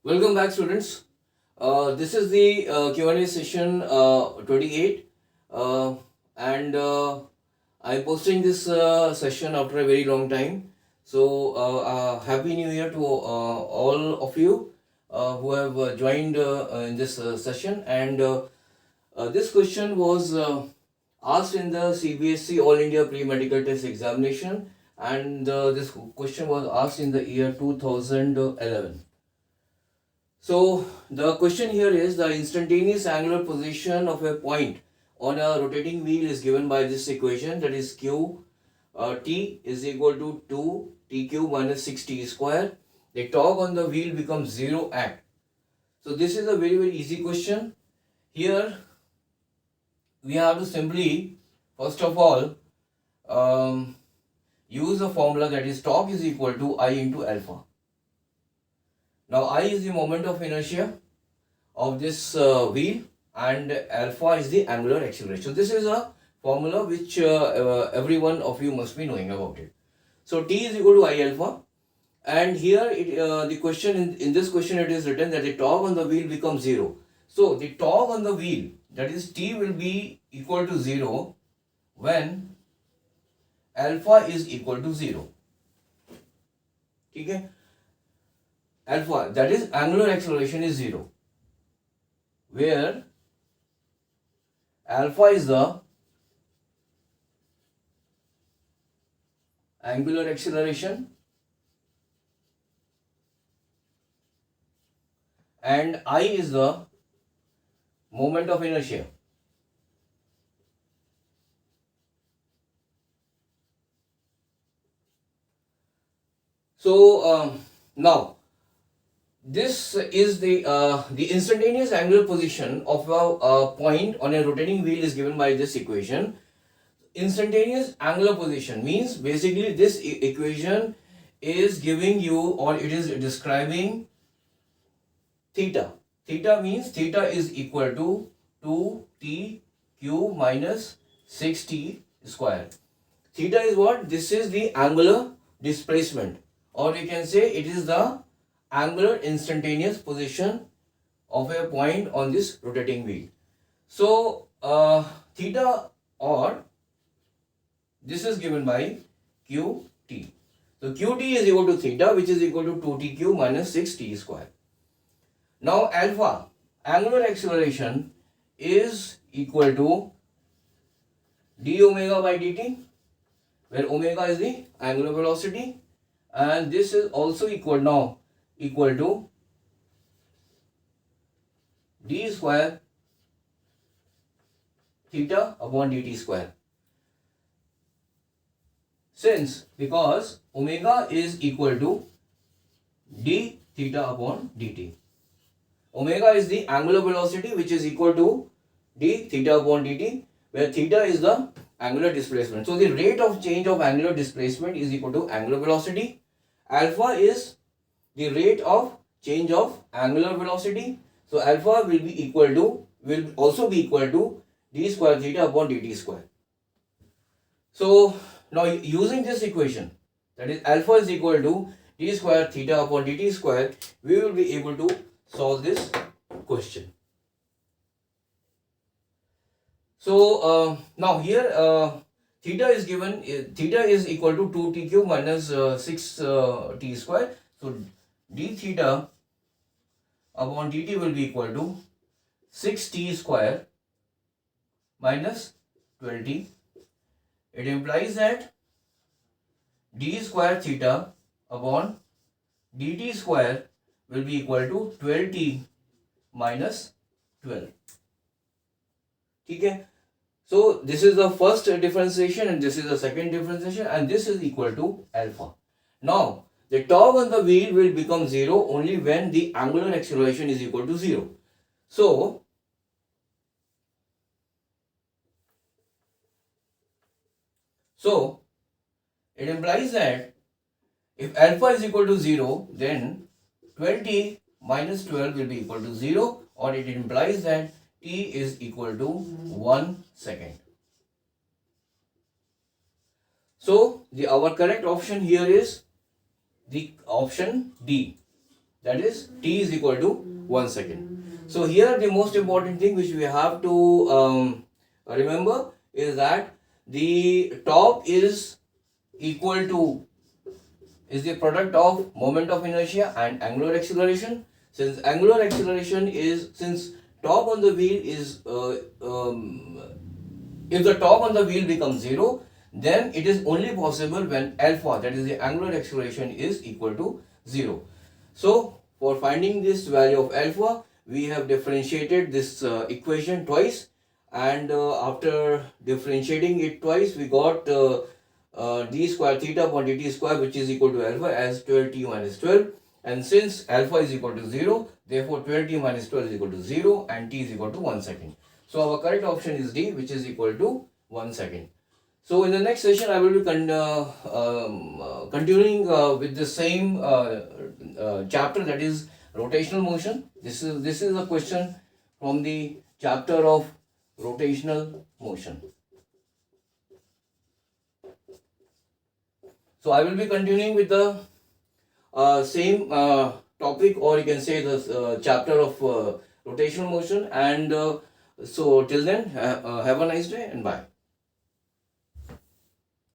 Welcome back, students. This is the Q&A session 28, and I'm posting this session after a very long time. So, Happy New Year to all of you who have joined in this session. And this question was asked in the CBSE All India Pre-Medical Test Examination, and this question was asked in the year 2011. So the question here is the instantaneous angular position of a point on a rotating wheel is given by this equation, that is q t is equal to 2 t cube minus 6t square. The torque on the wheel becomes 0 at. So this is a very easy question. Here we have to simply first of all use a formula, that is torque is equal to I into alpha. Now I is the moment of inertia of this wheel and alpha is the angular acceleration. So this is a formula which every one of you must be knowing about it. So T is equal to I alpha, and here the question in this question it is written that the torque on the wheel becomes 0. So the torque on the wheel, that is T, will be equal to 0 when alpha is equal to 0. Okay? Alpha, that is angular acceleration, is 0, where alpha is the angular acceleration and I is the moment of inertia. So now this is the instantaneous angular position of a point on a rotating wheel is given by this equation. Instantaneous angular position means basically this equation is giving you, or it is describing theta. Theta means theta is equal to 2t cube minus 6t square. Theta is what? This is the angular displacement, or you can say it is the angular instantaneous position of a point on this rotating wheel. So theta, or this is given by qt. So qt is equal to theta, which is equal to 2t cube minus 6t square. Now alpha, angular acceleration, is equal to d omega by dt, where omega is the angular velocity, and this is also equal to d square theta upon dt square. Because omega is equal to d theta upon dt. Omega is the angular velocity, which is equal to d theta upon dt, where theta is the angular displacement. So the rate of change of angular displacement is equal to angular velocity. Alpha is the rate of change of angular velocity. So alpha will also be equal to d square theta upon dt square. So now using this equation, that is alpha is equal to d square theta upon dt square, we will be able to solve this question. So now here theta is given, theta is equal to 2t cube minus 6t square. So d theta upon dt will be equal to 6t square minus 12t. It implies that d square theta upon dt square will be equal to 12t minus 12. Okay. So this is the first differentiation and this is the second differentiation, and this is equal to alpha. Now the torque on the wheel will become 0 only when the angular acceleration is equal to 0. So it implies that if alpha is equal to 0, then 12t minus 12 will be equal to 0, or it implies that t is equal to 1 second. So our correct option here is the option D. that is t is equal to 1 second. So here the most important thing which we have to remember is that the top is equal to is the product of moment of inertia and angular acceleration. Since angular acceleration is, since top on the wheel is if the top on the wheel becomes 0, then it is only possible when alpha, that is the angular acceleration, is equal to 0. So for finding this value of alpha, we have differentiated this equation twice, and after differentiating it twice, we got d square theta upon dt square, which is equal to alpha as 12t minus 12. And since alpha is equal to 0, therefore 12t minus 12 is equal to 0 and t is equal to 1 second. So our correct option is D, which is equal to 1 second. So in the next session, I will be continuing with the same chapter, that is rotational motion. This is a question from the chapter of rotational motion. So I will be continuing with the same topic, or you can say the chapter of rotational motion. And so till then, have a nice day and bye.